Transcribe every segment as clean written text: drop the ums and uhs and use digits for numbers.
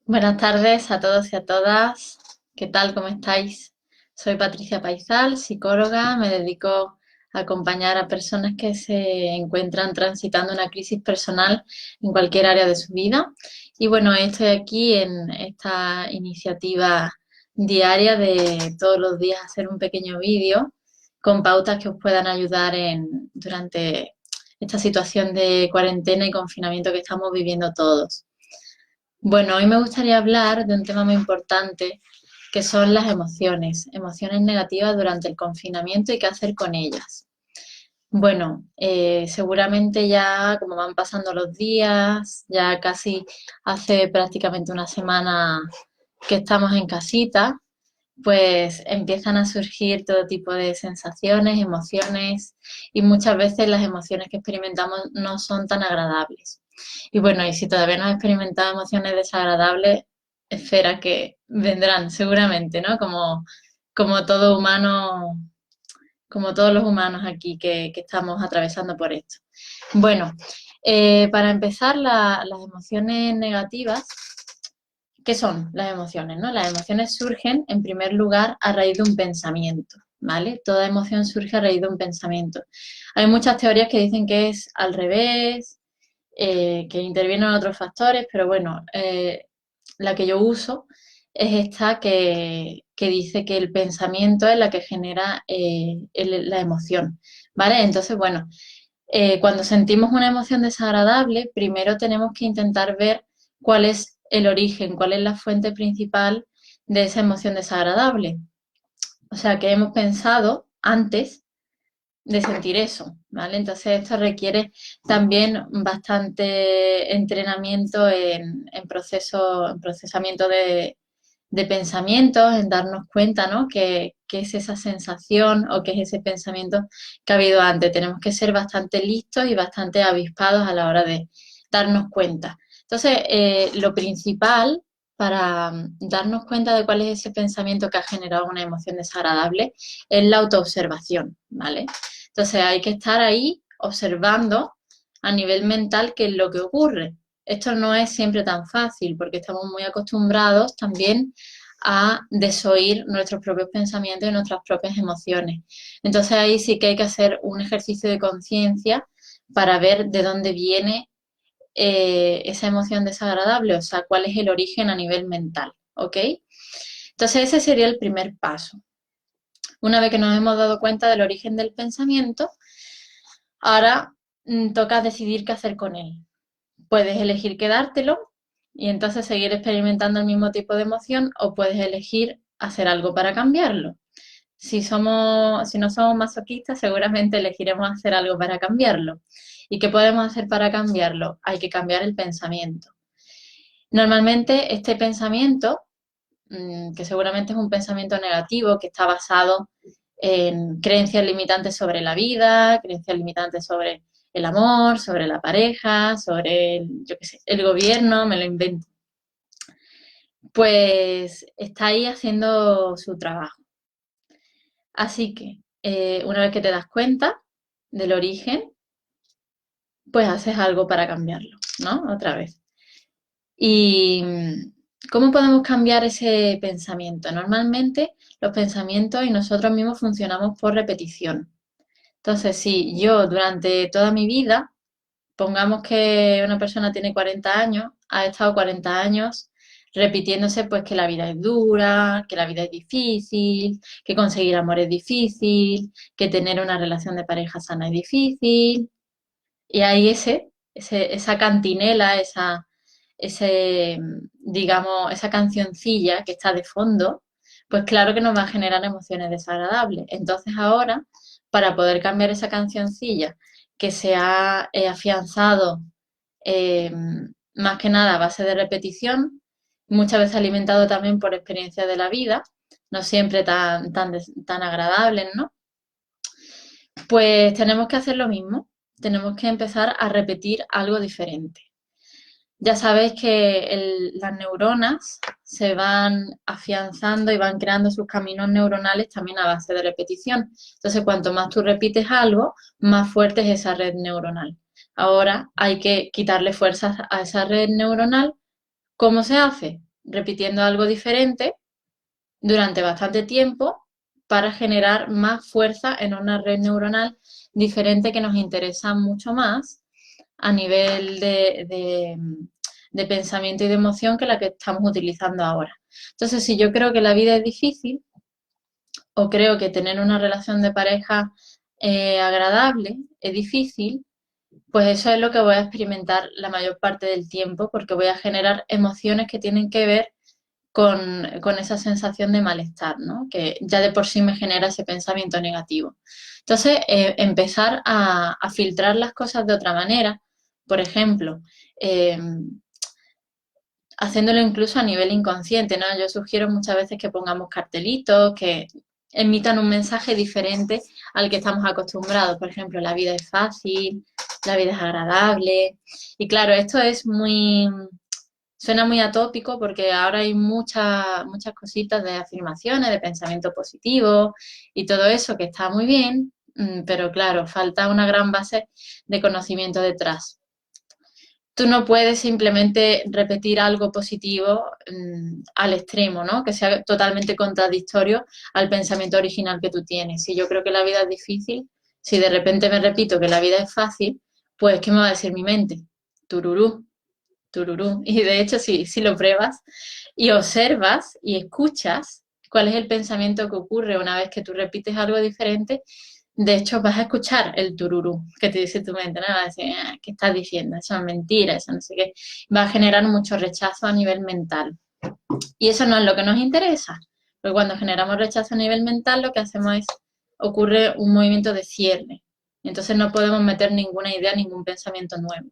Buenas tardes a todos y a todas. ¿Qué tal? ¿Cómo estáis? Soy Patricia Paizal, psicóloga. Me dedico a acompañar a personas que se encuentran transitando una crisis personal en cualquier área de su vida. Y bueno, estoy aquí en esta iniciativa diaria de todos los días hacer un pequeño vídeo con pautas que os puedan ayudar durante esta situación de cuarentena y confinamiento que estamos viviendo todos. Bueno, hoy me gustaría hablar de un tema muy importante que son las emociones negativas durante el confinamiento y qué hacer con ellas. Bueno, seguramente ya como van pasando los días, ya casi hace prácticamente una semana que estamos en casita, pues empiezan a surgir todo tipo de sensaciones, emociones y muchas veces las emociones que experimentamos no son tan agradables. Y bueno, y si todavía no has experimentado emociones desagradables, espera que vendrán seguramente, ¿no? Como todo humano, como todos los humanos aquí que estamos atravesando por esto. Bueno, para empezar, las emociones negativas. ¿Qué son las emociones, no? Las emociones surgen, en primer lugar, a raíz de un pensamiento, ¿vale? Toda emoción surge a raíz de un pensamiento. Hay muchas teorías que dicen que es al revés, que intervienen otros factores, pero bueno, la que yo uso es esta que dice que el pensamiento es la que genera la emoción, ¿vale? Entonces, bueno, cuando sentimos una emoción desagradable, primero tenemos que intentar ver cuál es el origen, cuál es la fuente principal de esa emoción desagradable. O sea, que hemos pensado antes de sentir eso, ¿vale? Entonces esto requiere también bastante entrenamiento en procesamiento de pensamientos, en darnos cuenta, ¿no? Que es esa sensación o que es ese pensamiento que ha habido antes. Tenemos que ser bastante listos y bastante avispados a la hora de darnos cuenta. Entonces, lo principal para darnos cuenta de cuál es ese pensamiento que ha generado una emoción desagradable es la autoobservación, ¿vale? Entonces, hay que estar ahí observando a nivel mental qué es lo que ocurre. Esto no es siempre tan fácil porque estamos muy acostumbrados también a desoír nuestros propios pensamientos y nuestras propias emociones. Entonces ahí sí que hay que hacer un ejercicio de conciencia para ver de dónde viene esa emoción desagradable, o sea, cuál es el origen a nivel mental, ¿ok? Entonces ese sería el primer paso. Una vez que nos hemos dado cuenta del origen del pensamiento, ahora toca decidir qué hacer con él. Puedes elegir quedártelo y entonces seguir experimentando el mismo tipo de emoción o puedes elegir hacer algo para cambiarlo. Si no somos masoquistas, seguramente elegiremos hacer algo para cambiarlo. ¿Y qué podemos hacer para cambiarlo? Hay que cambiar el pensamiento. Normalmente este pensamiento, que seguramente es un pensamiento negativo, que está basado en creencias limitantes sobre la vida, creencias limitantes sobre el amor, sobre la pareja, sobre yo qué sé, el gobierno, me lo invento. Pues está ahí haciendo su trabajo. Así que una vez que te das cuenta del origen, pues haces algo para cambiarlo, ¿no? Otra vez. ¿Y cómo podemos cambiar ese pensamiento? Normalmente los pensamientos y nosotros mismos funcionamos por repetición. Entonces, si yo durante toda mi vida, pongamos que una persona tiene 40 años, ha estado 40 años repitiéndose pues que la vida es dura, que la vida es difícil, que conseguir amor es difícil, que tener una relación de pareja sana es difícil. Y ahí esa cantinela, digamos, esa cancioncilla que está de fondo, pues claro que nos va a generar emociones desagradables. Entonces ahora, para poder cambiar esa cancioncilla que se ha afianzado eh, más que nada a base de repetición, muchas veces alimentado también por experiencias de la vida, no siempre tan agradables, ¿no? Pues tenemos que hacer lo mismo, tenemos que empezar a repetir algo diferente. Ya sabéis que las neuronas se van afianzando y van creando sus caminos neuronales también a base de repetición. Entonces, cuanto más tú repites algo, más fuerte es esa red neuronal. Ahora hay que quitarle fuerzas a esa red neuronal. ¿Cómo se hace? repitiendo algo diferente durante bastante tiempo para generar más fuerza en una red neuronal diferente que nos interesa mucho más a nivel de pensamiento y de emoción que la que estamos utilizando ahora. Entonces, si yo creo que la vida es difícil o creo que tener una relación de pareja agradable es difícil, pues eso es lo que voy a experimentar la mayor parte del tiempo porque voy a generar emociones que tienen que ver con esa sensación de malestar, ¿no? Que ya de por sí me genera ese pensamiento negativo. Entonces, empezar a filtrar las cosas de otra manera, por ejemplo, eh, haciéndolo incluso a nivel inconsciente, ¿no? Yo sugiero muchas veces que pongamos cartelitos, que emitan un mensaje diferente al que estamos acostumbrados. Por ejemplo, la vida es fácil, la vida es agradable. Y claro, esto es muy, suena muy atópico porque ahora hay muchas cositas de afirmaciones, de pensamiento positivo y todo eso que está muy bien, pero claro, falta una gran base de conocimiento detrás. Tú no puedes simplemente repetir algo positivo al extremo, ¿no? Que sea totalmente contradictorio al pensamiento original que tú tienes. Si yo creo que la vida es difícil, si de repente me repito que la vida es fácil, pues ¿qué me va a decir mi mente? Tururú, tururú. Y de hecho, si lo pruebas y observas y escuchas cuál es el pensamiento que ocurre una vez que tú repites algo diferente, de hecho vas a escuchar el tururú que te dice tu mente, ¿no? Va a decir, "Ah, ¿qué estás diciendo? Eso es mentira, eso no sé qué". Va a generar mucho rechazo a nivel mental. Y eso no es lo que nos interesa, porque cuando generamos rechazo a nivel mental, lo que hacemos es, ocurre un movimiento de cierre. Entonces no podemos meter ninguna idea, ningún pensamiento nuevo.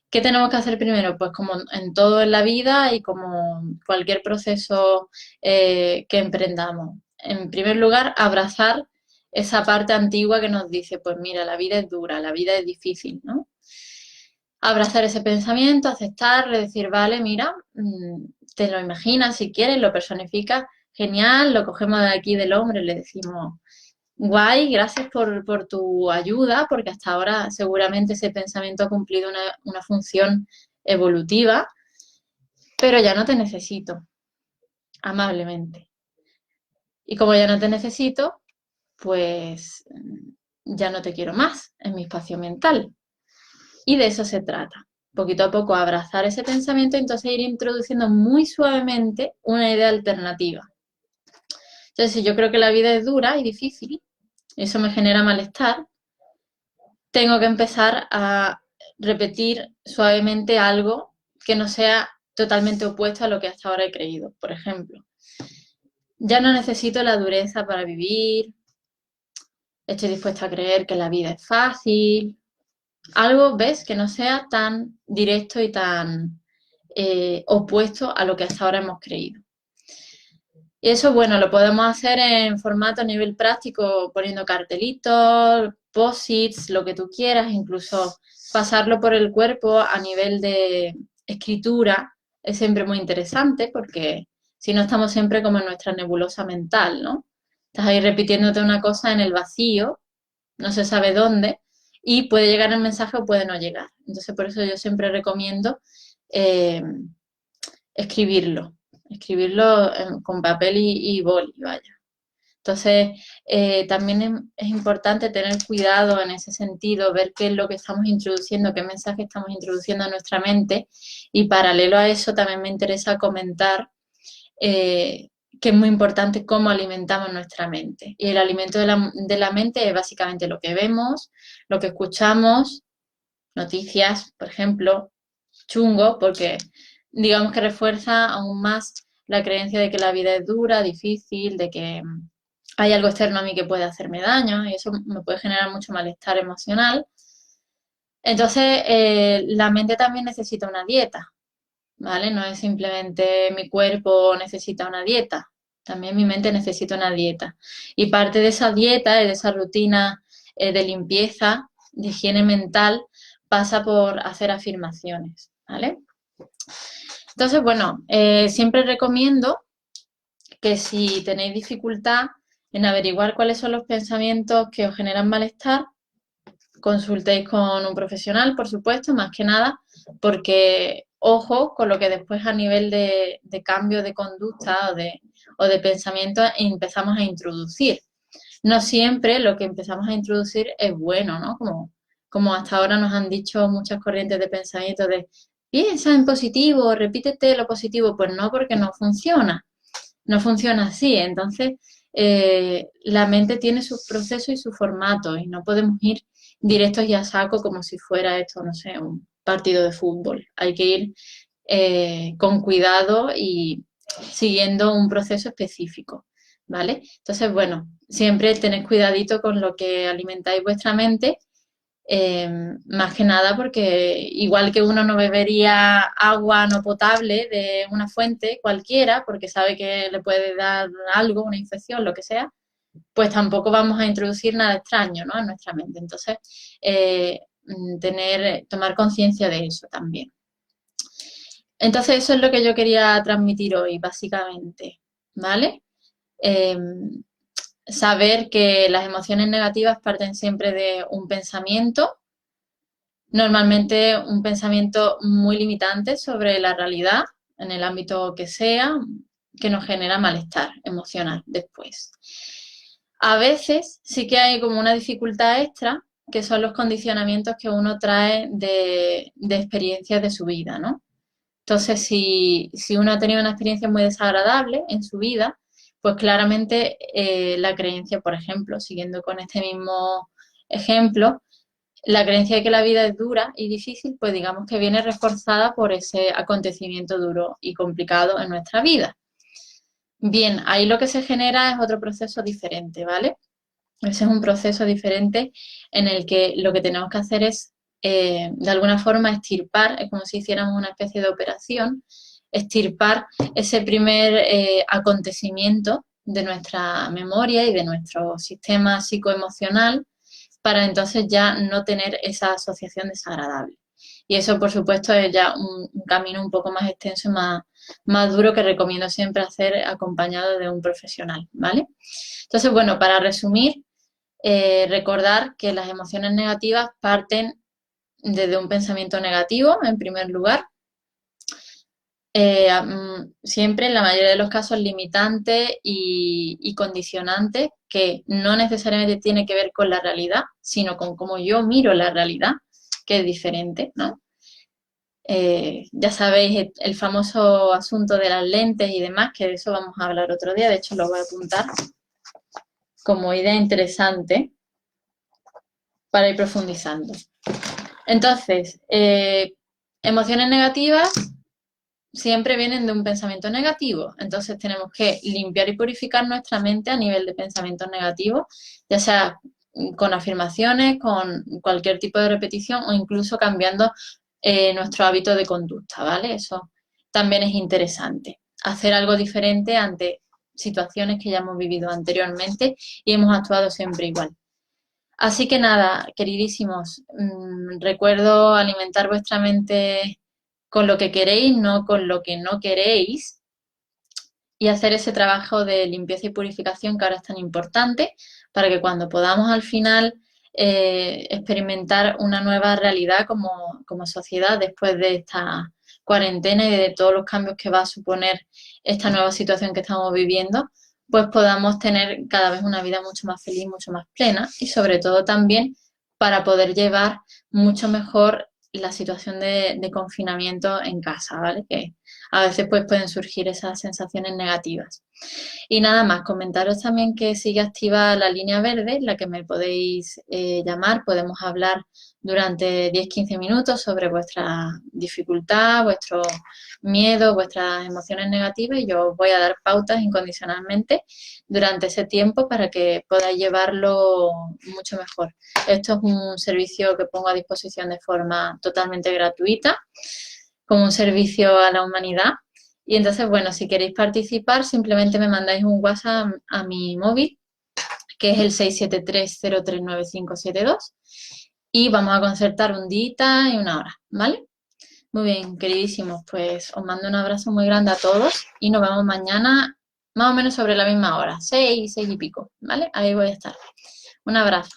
¿Qué tenemos que hacer primero? Pues como en todo en la vida y como cualquier proceso que emprendamos. En primer lugar, abrazar esa parte antigua que nos dice, pues mira, la vida es dura, la vida es difícil, ¿no? Abrazar ese pensamiento, aceptarle, decir, vale, mira, te lo imaginas si quieres, lo personificas, genial, lo cogemos de aquí del hombre, le decimos, guay, gracias por tu ayuda, porque hasta ahora seguramente ese pensamiento ha cumplido una función evolutiva, pero ya no te necesito, amablemente. Y como ya no te necesito, pues ya no te quiero más en mi espacio mental. Y de eso se trata. Poquito a poco abrazar ese pensamiento y entonces ir introduciendo muy suavemente una idea alternativa. Entonces, si yo creo que la vida es dura y difícil, eso me genera malestar, tengo que empezar a repetir suavemente algo que no sea totalmente opuesto a lo que hasta ahora he creído. Por ejemplo, ya no necesito la dureza para vivir, estoy dispuesta a creer que la vida es fácil. Algo, ¿ves? Que no sea tan directo y tan opuesto a lo que hasta ahora hemos creído. Y eso, bueno, lo podemos hacer en formato a nivel práctico, poniendo cartelitos, posits, lo que tú quieras, incluso pasarlo por el cuerpo a nivel de escritura es siempre muy interesante porque si no estamos siempre como en nuestra nebulosa mental, ¿no? Estás ahí repitiéndote una cosa en el vacío, no se sabe dónde, y puede llegar el mensaje o puede no llegar. Entonces, por eso yo siempre recomiendo eh, escribirlo, con papel y boli, vaya. Entonces, también es importante tener cuidado en ese sentido, ver qué es lo que estamos introduciendo, qué mensaje estamos introduciendo a nuestra mente y paralelo a eso también me interesa comentar que es muy importante cómo alimentamos nuestra mente. Y el alimento de la mente es básicamente lo que vemos, lo que escuchamos, noticias, por ejemplo, chungo, porque digamos que refuerza aún más la creencia de que la vida es dura, difícil, de que hay algo externo a mí que puede hacerme daño y eso me puede generar mucho malestar emocional. Entonces, la mente también necesita una dieta, ¿vale? No es simplemente mi cuerpo necesita una dieta, también mi mente necesita una dieta. Y parte de esa dieta y de esa rutina de limpieza, de higiene mental, pasa por hacer afirmaciones, ¿vale? Entonces, bueno, siempre recomiendo que si tenéis dificultad en averiguar cuáles son los pensamientos que os generan malestar, consultéis con un profesional, por supuesto, más que nada, porque ojo con lo que después a nivel de cambio de conducta o de pensamiento empezamos a introducir. No siempre lo que empezamos a introducir es bueno, ¿no? Como hasta ahora nos han dicho muchas corrientes de pensamiento de piensa en positivo, repítete lo positivo. Pues no, porque no funciona. No funciona así. Entonces, la mente tiene sus procesos y sus formatos y no podemos ir directos y a saco como si fuera esto, no sé, un partido de fútbol. Hay que ir con cuidado y siguiendo un proceso específico, ¿vale? Entonces, bueno, siempre tened cuidadito con lo que alimentáis vuestra mente, más que nada porque igual que uno no bebería agua no potable de una fuente cualquiera porque sabe que le puede dar algo, una infección, lo que sea, pues tampoco vamos a introducir nada extraño, ¿no? En nuestra mente. Entonces, tomar conciencia de eso también. Entonces, eso es lo que yo quería transmitir hoy, básicamente, ¿vale? Eh, Saber que las emociones negativas parten siempre de un pensamiento, normalmente un pensamiento muy limitante sobre la realidad, en el ámbito que sea, que nos genera malestar emocional después. A veces sí que hay como una dificultad extra, que son los condicionamientos que uno trae de experiencias de su vida, ¿no? Entonces, si uno ha tenido una experiencia muy desagradable en su vida, pues claramente la creencia, por ejemplo, siguiendo con este mismo ejemplo, la creencia de que la vida es dura y difícil, pues digamos que viene reforzada por ese acontecimiento duro y complicado en nuestra vida. Bien, ahí lo que se genera es otro proceso diferente, ¿vale? Ese es un proceso diferente en el que lo que tenemos que hacer es, de alguna forma, extirpar, es como si hiciéramos una especie de operación, extirpar ese primer acontecimiento de nuestra memoria y de nuestro sistema psicoemocional para entonces ya no tener esa asociación desagradable. Y eso, por supuesto, es ya un camino un poco más extenso y más duro que recomiendo siempre hacer acompañado de un profesional, ¿vale? Entonces, bueno, para resumir, recordar que las emociones negativas parten desde un pensamiento negativo, en primer lugar, siempre en la mayoría de los casos limitante y condicionante, que no necesariamente tiene que ver con la realidad, sino con cómo yo miro la realidad, que es diferente, ¿no? Ya sabéis el famoso asunto de las lentes y demás, que de eso vamos a hablar otro día, de hecho lo voy a apuntar como idea interesante para ir profundizando. Entonces, emociones negativas siempre vienen de un pensamiento negativo. Entonces tenemos que limpiar y purificar nuestra mente a nivel de pensamientos negativos, ya sea con afirmaciones, con cualquier tipo de repetición o incluso cambiando nuestro hábito de conducta, ¿vale? Eso también es interesante. Hacer algo diferente ante situaciones que ya hemos vivido anteriormente y hemos actuado siempre igual. Así que nada, queridísimos, recuerdo alimentar vuestra mente con lo que queréis, no con lo que no queréis, y hacer ese trabajo de limpieza y purificación que ahora es tan importante para que cuando podamos al final experimentar una nueva realidad como sociedad después de esta cuarentena y de todos los cambios que va a suponer esta nueva situación que estamos viviendo, pues podamos tener cada vez una vida mucho más feliz, mucho más plena y sobre todo también para poder llevar mucho mejor la situación de confinamiento en casa, ¿vale? Que a veces pues pueden surgir esas sensaciones negativas. Y nada más, comentaros también que sigue activa la línea verde, la que me podéis llamar, podemos hablar durante 10-15 minutos sobre vuestra dificultad, vuestro miedo, vuestras emociones negativas y yo os voy a dar pautas incondicionalmente durante ese tiempo para que podáis llevarlo mucho mejor. Esto es un servicio que pongo a disposición de forma totalmente gratuita, como un servicio a la humanidad. Y entonces, bueno, si queréis participar, simplemente me mandáis un WhatsApp a mi móvil, que es el 673-039572, y vamos a concertar un día y una hora, ¿vale? Muy bien, queridísimos, pues os mando un abrazo muy grande a todos y nos vemos mañana más o menos sobre la misma hora, 6 y pico, ¿vale? Ahí voy a estar. Un abrazo.